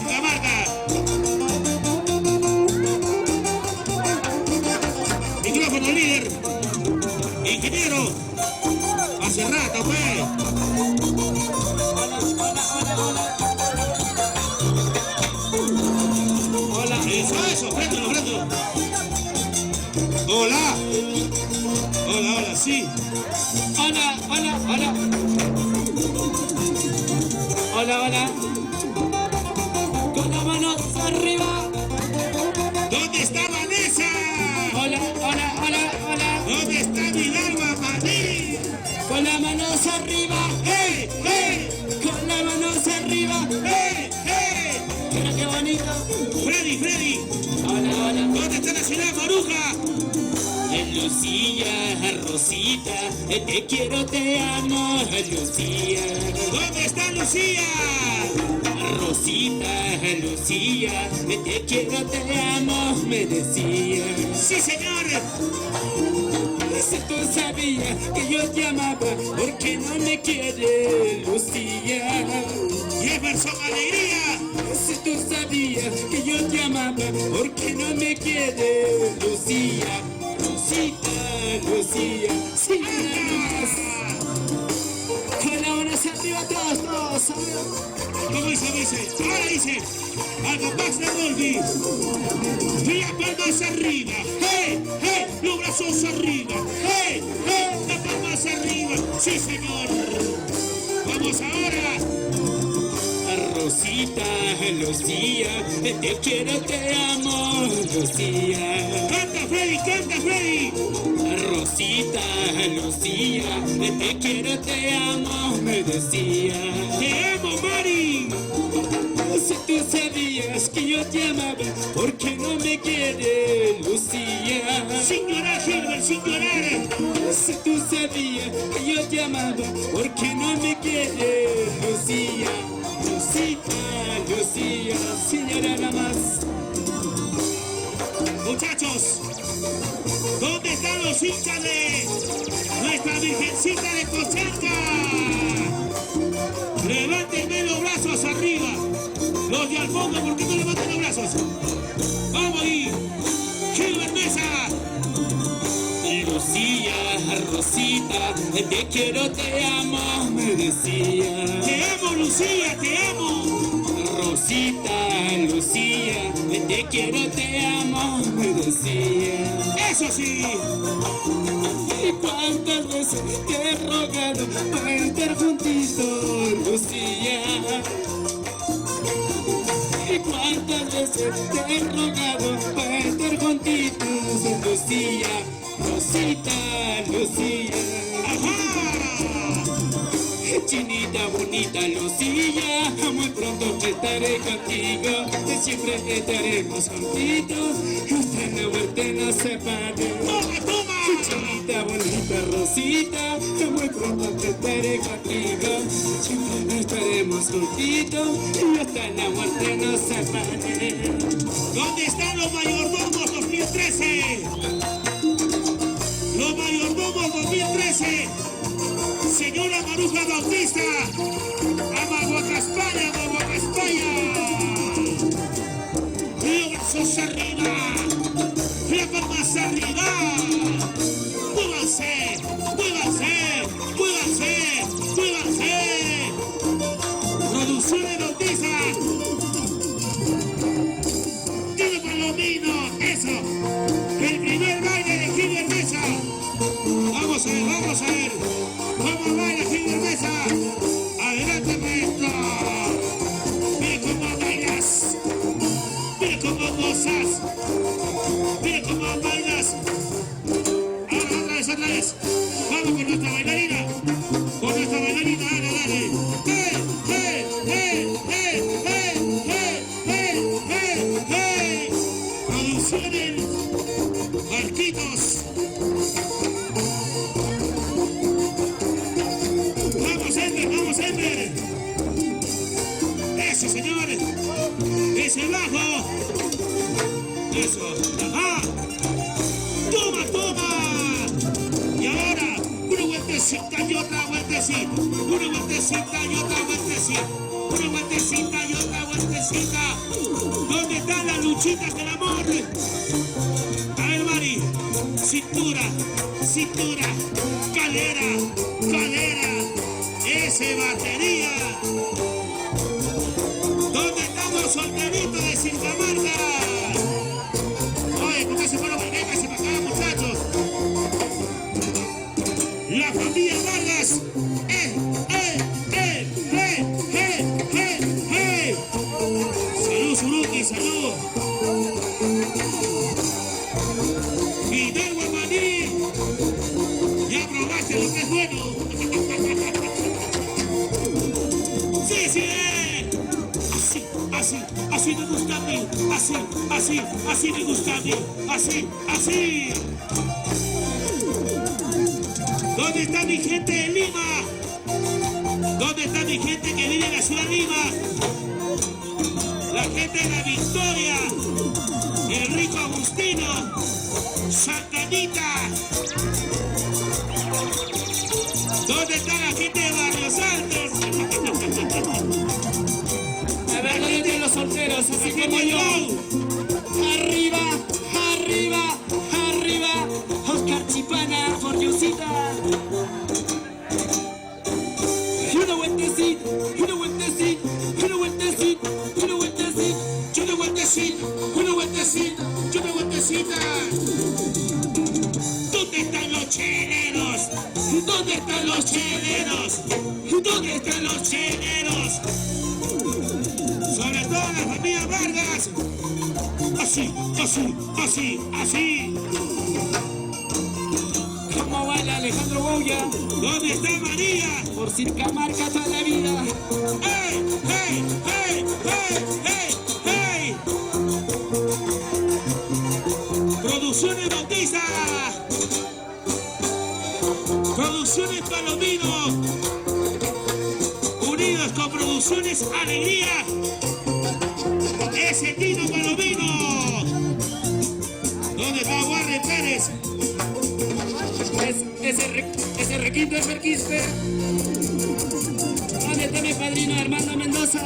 Camarga. Micrófono líder. Ingeniero. Hace rato, pues. Hola, eso, préndelo. Hola. Hola, sí. Hola. Con las manos arriba. ¿Dónde está Vanessa? Hola. ¿Dónde está mi barba, maní? Con las manos arriba. ¡Hey! Con las manos arriba. ¡Hey! Mira qué bonito. Freddy. Hola. ¿Dónde está la ciudad, Maruja? Lucía, Rosita, te quiero, te amo, Lucía. ¿Dónde está Lucía? Rosita, Lucía, te quiero, te amo, me decía. Sí, señor. Si tú sabías que yo te amaba, ¿por qué no me quieres, Lucía? Jefferson Alegría. Si tú sabías que yo te amaba, ¿por qué no me quieres, Lucía? Lucía, sí, con la mano hacia arriba todos, ¿Cómo dice? Ahora dice, al compás de Rolby. Las palmas arriba. ¡Hey! Los brazos arriba. ¡Hey! Las palmas arriba. Sí, señor. Vamos ahora. Rosita, Lucía, te quiero, te amo, Lucía. Canta, Freddy. Rosita, Lucía, te quiero, te amo, me decía. Te amo, Mari. Si tú sabías que yo te amaba, ¿por qué no me quieres, Lucía? Sin llorar, Gilbert, sin llorar. Si tú sabías que yo te amaba, ¿por qué no me quieres, Lucía? Lucía, señora nada más. Muchachos, ¿dónde están los hinchas de nuestra Virgencita de Cochanca? Levántenme los brazos arriba. Los de al fondo, ¿por qué no levantan los brazos? Vamos ahí. Gilbert Mesa. Lucía, Rosita, te quiero, te amo, me decía. Te amo, Lucía, te amo. Rosita, Lucía, te quiero, te amo, me decía. Eso sí. ¿Y cuántas veces te he rogado para estar juntito, Lucía? ¿Y cuántas veces te he rogado para estar juntitos, Lucía? Lucía. Ajá. Chinita bonita Lucía, muy pronto estaré contigo, siempre estaremos juntitos, hasta la muerte nos separe. Toma. Chinita bonita Rosita, muy pronto estaré contigo, siempre estaremos juntitos, y hasta la muerte nos separe. ¿Dónde están los mayordomos 2013? Los mayordomos 2013. Señora Maruja Bautista. Amaguaca España. Los brazos arriba. Las palmas arriba. Muévanse. Producciones Bautista. Tiro Palomino. Eso. El primer baile de Gilbert Mesa. Vamos a ver. ¿Cómo baila Gilbert Mesa? Adelante, maestro. Mira cómo bailas. Mira cómo gozas. Mira cómo bailas. Ahora otra vez. Vamos con nuestra bailarina. Dale. Producciones Marquitos. Vamos, Ender. Eso, señores. Ese bajo. Eso. Ajá. Toma. Y ahora, una vueltecita y otra vueltecita. Una vueltecita y otra vueltecita. Rosita. ¿Dónde están las luchitas del amor? A ver, Mari. Cintura, cintura, cadera, cadera. Ese batería. ¿Dónde están los solteritos de Circamarca? Oye, ¿por qué se fueron? Vénganse para acá, muchachos. La familia Vargas. Salud, Suruki, salud. Fidel Guamaní. Ya probaste lo que es bueno. Sí, sí. Así me gusta a mí. Así me gusta a mí. Así. ¿Dónde está mi gente de Lima? ¿Dónde está mi gente que vive en la ciudad de Lima? La gente de La Victoria, el Rico Agustino, Santa Anita. ¿Dónde está la gente de Barrios Altos? A ver, ¿dónde están los solteros? Así como yo. Arriba. Oscar Chipana, por Diosita. You know what this is. ¿Dónde están los cheleros? ¿Dónde están los cheleros? ¿Dónde están los cheleros? Sobre todo la familia Vargas. Así. ¿Cómo baila Alejandro Boya? ¿Dónde está María? Por Circamarca toda la vida. ¡Hey! Producciones Bautiza. Producciones Palomino. Unidos con Producciones Alegría. Ese Tino Palomino. ¿Dónde está Warren Pérez? Ese requinto es Berquiste. ¿Dónde está mi padrino Armando Mendoza?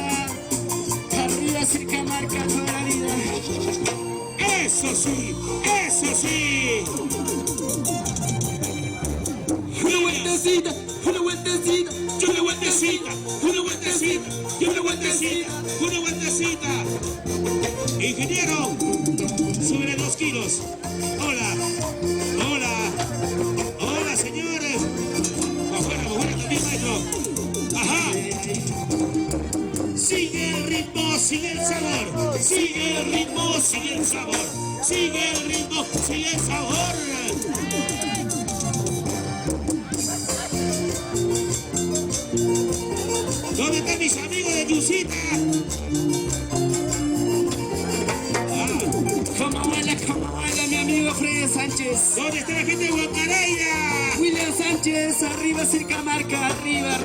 Arriba Circamarca toda la vida. Eso sí. Una vueltecita. Ingeniero, sobre 2 kilos. Hola, señores. Afuera también, maestro. Ajá. Sigue el ritmo, sigue el sabor. Sigue el ritmo, sigue el sabor. Sigue el ritmo, sigue el sabor. ¿Dónde están mis amigos de Yusita? ¿Cómo baila mi amigo Fred Sánchez? ¿Dónde está la gente de Guacaraira? William Sánchez, arriba Circamarca, arriba.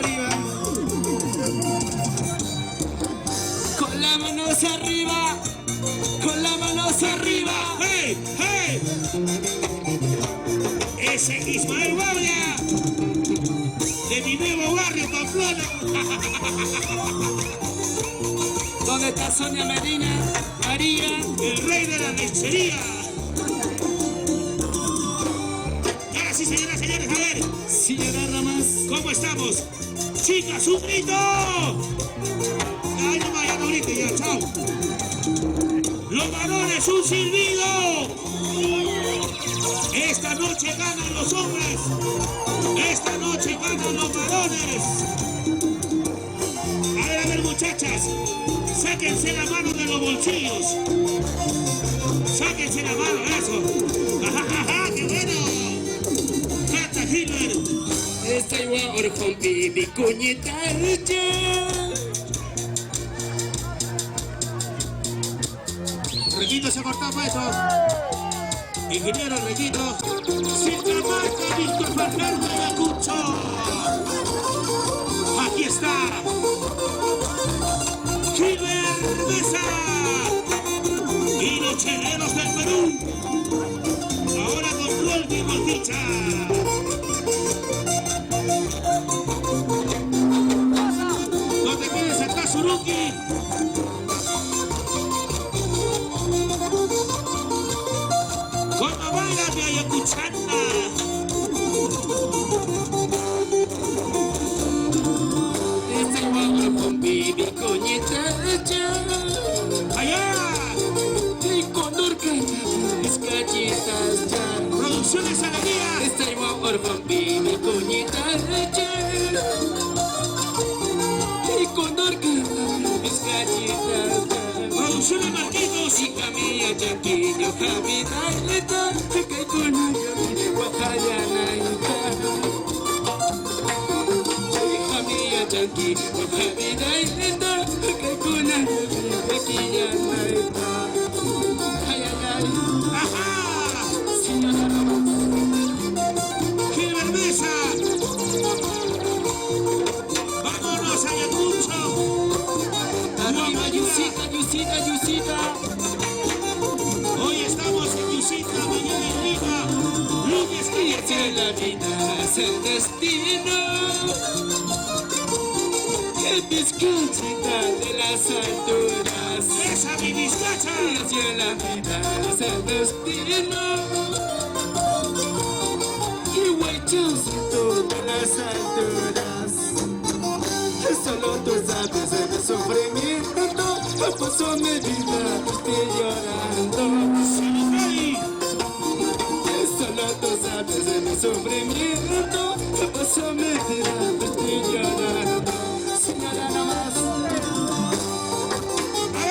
Con las manos arriba. ¡Hey! Ese Ismael Guardia, de mi nuevo barrio, Pamplona. ¿Dónde está Sonia María? El rey de la lechería. Y ahora sí, señoras, señores, a ver. Señora Ramas. ¿Cómo estamos? Chicas, un grito. Ay, ya no grite, ya, chao. Los varones, un silbido. Esta noche ganan los hombres. Esta noche ganan los varones. A ver, muchachas. Sáquense la mano de los bolsillos. Sáquense la mano, eso. Ajá, qué bueno. Cata Hitler. Estoy igual con Bibi Cuñita. Requito se cortó, maestro. Ingeniero Requito. Circamarca, Víctor Fernando Ayacucho. Aquí está. Gilbert Mesa. Y los cheleros del Perú. Ahora con Rolfi Maldicha. ¿Dónde quieres estar, Suruki? Producciones Alegría. Estoy orfan mi cuñita leche. Y con orquesta mis gallitas. Producciones Marquitos. Y camilla chaquillo, camina y leta. Que con ella guajayana y camilla chaquillo, camina y leta. Que con ella guajayana y ay, ay, ay. Ajá. Señora Gilbert Mesa. Vámonos, Ayacucho. arriba, Yusita, Yusita. Hoy estamos en Yusita, mañana en Lima. Lunes Y 15. que la vida es el destino. Que bizcochita de las alturas. Esa mi bizcacha. Y que la vida es el destino. Y huechocito de las alturas. Solo tú sabes de mi sufrimiento. Pasó mi vida, estoy llorando. Saludari. Solo tú sabes de mi sufrimiento. Pasó mi vida, estoy llorando. Señora nomás. A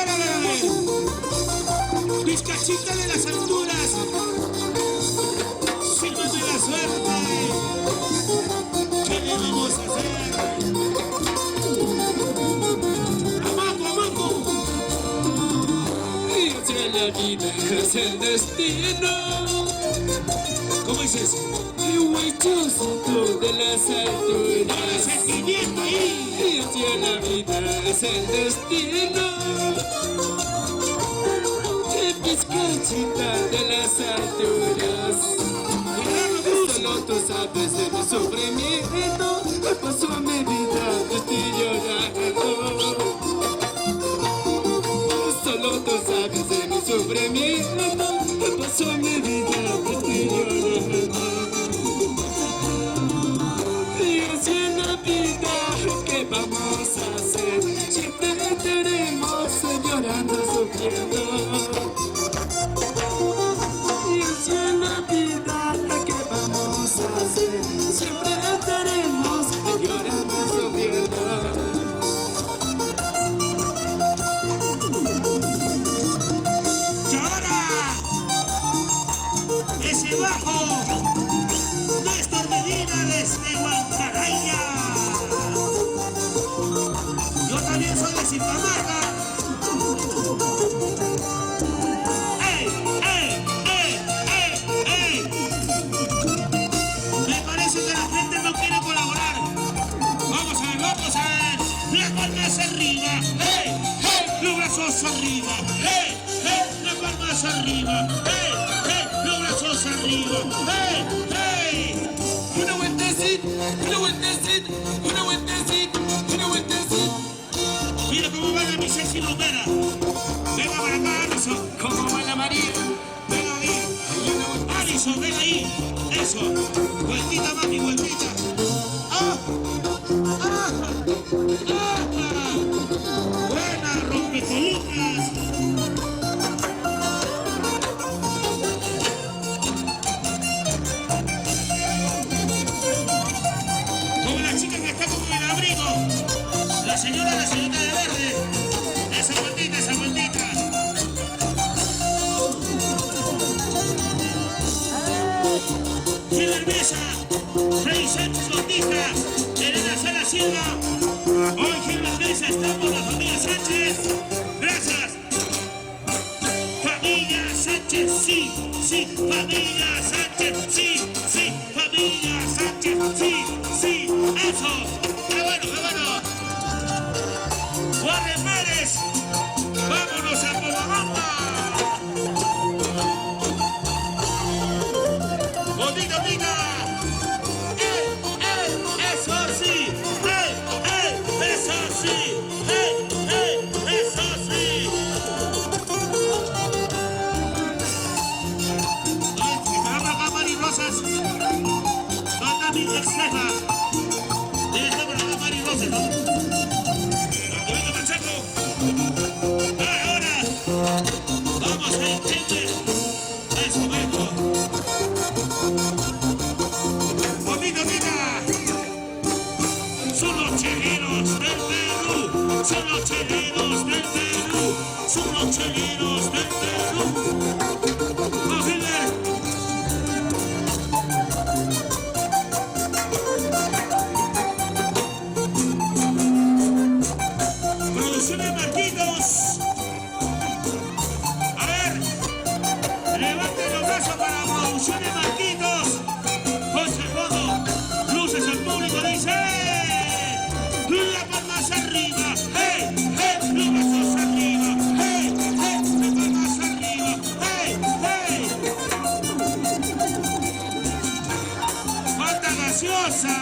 ver. Bizcachita de las alturas. Sírvame la suerte. ¿Qué le vamos a hacer? Amaco, amaco. Y si la vida es el destino. ¿Cómo dices? Y huechocito de las Dale alturas. sentimiento ahí. Y si la vida es el destino. Que bizcochita de las alturas. Gerardo Cruz. Solo tú sabes de mi sufrimiento. Pasó mi vida, estoy llorando. Solo tú sabes de mi sufrimiento. Pasó mi vida, estoy llorando. Y así en la vida, ¿qué vamos a hacer? Siempre estaremos llorando, sufriendo. Y así en la vida, ¿qué vamos a hacer? Siempre estaremos llorando, sufriendo. Ahora, ese bajo, Néstor Medina desde Huancaraya. Yo también soy de Zipamarca. ¡Ey, ey, ey, ey, ey! Me parece que la gente no quiere colaborar. Vamos a ver, vamos a ver. Las palmas arriba. ¡Hey, hey! Los brazos arriba. ¡Hey, hey! Las palmas arriba. ¡Hey, hey! Los brazos arriba. ¡Hey, hey! Una vueltecita, una vueltecita, una vueltecita, una vueltecita. Mira cómo va mi sexy bombera. Venga para acá, Alison. ¿Cómo va la María? Venga ahí. Alison, ven ahí. Eso. Vueltita, mami, vueltita. ¡Ah! ¡Ah! ¡Ah! Buena, rompecolucas. Como la chica que está con el abrigo. La señorita de verde. Esa vueltita, esa vueltita. Gilbert Mesa, Freddy Sánchez Bautista, Elena Sala Silva. Hoy Gilbert Mesa estamos la familia Sánchez. Gracias. Familia Sánchez, sí, sí. Familia Sánchez, sí, sí. Familia Sánchez, sí, sí. Eso. ¡Qué bueno, qué bueno! Warren Pérez, vámonos a Pomabamba. Botita, botita. Eso sí. Eso sí. Eso sí. Acá, Mari Rosas. ¿Dónde está mi ex jefa? Debe estar por acá Mari Rosas, ¿no? los cheleros del Perú. ¡Vamos, Gilbert! Producciones Marquitos. A ver, levanten los brazos para Producciones Marquitos. José Fondo, luces al público, dice. La palmas arriba, hey, hey, los brazos arriba, hey, hey, las palmas arriba, hey, hey. ¡Falta gaseosa!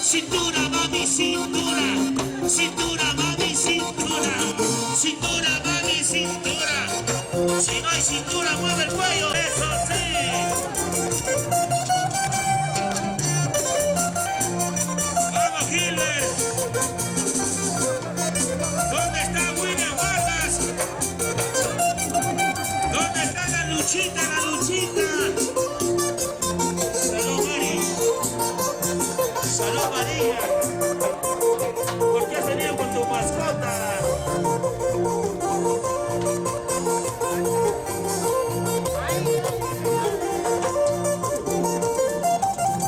Cintura, mami, cintura, cintura, mami, cintura, cintura, mami, cintura. Si no hay cintura, mueve el cuello, eso sí. Vamos, Gilbert. ¿Dónde está William Vargas? ¿Dónde está la luchita, la luchita? Salud, Mari. Salud, María. ¿Por qué has venido con tu mascota?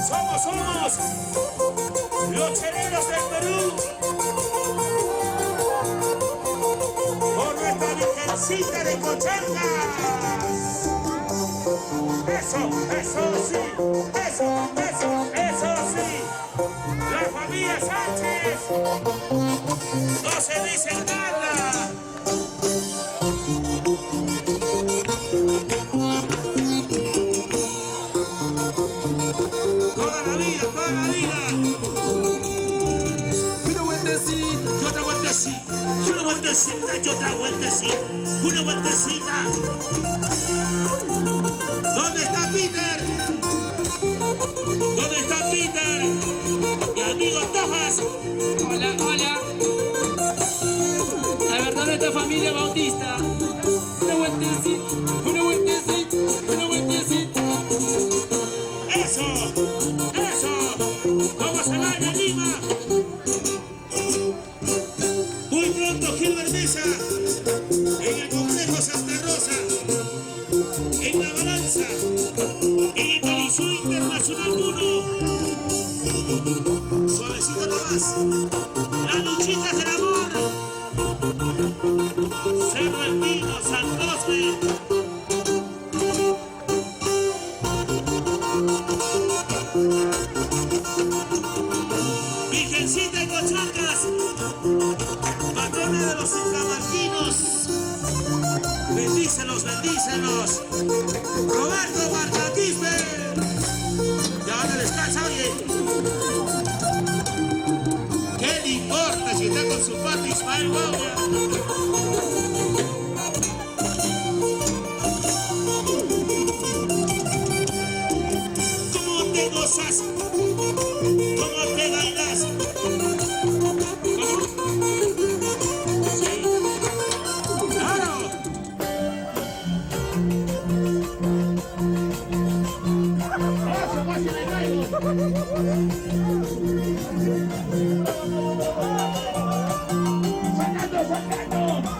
Somos los cheleros del Perú. Por nuestra virgencita de Cochangas. Eso sí, eso sí. La familia Sánchez no se dice nada. Toda la vida, toda la vida. Una vueltecita, Y otra vueltecita, y una vueltecita, y otra vueltecita, una vueltecita. ¿Dónde está Peter? ¿Dónde está Peter? Mi amigo Tojas. hola, hola. La verdad de esta familia bautista. Una vueltecita, una vueltecita, una vueltecita. Eso. Vamos a la Lima. Muy pronto Gilbert Mesa en el complejo Santa Rosa, en La Balanza, en el Coliseo Internacional 1. Suavecito nomás. Las luchitas del amor. Cerro El Pino, San Cosme. Virgencita de Cochangas, patrona de los incamarquinos. Bendícelos, bendícelos. Roberto Marcaquispe. Ya ahora descansa, oye. ¿Qué le importa si está con su pato Ismael Guaura? ¿Cómo te gozas? ¿Cómo te bailas? ¿Cómo? Sí. ¡Claro! ¡Eso, casi me caigo! ¡Sacando!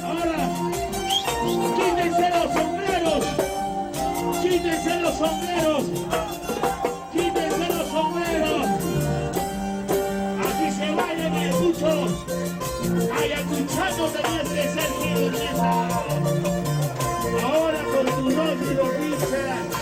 Ahora, quítense los sombreros. Quítense los sombreros. Quítense los sombreros. Aquí se baila en Ayacucho. Ayacuchano tenías que ser Gil Urnieta. Ahora con tu nombre lo dice.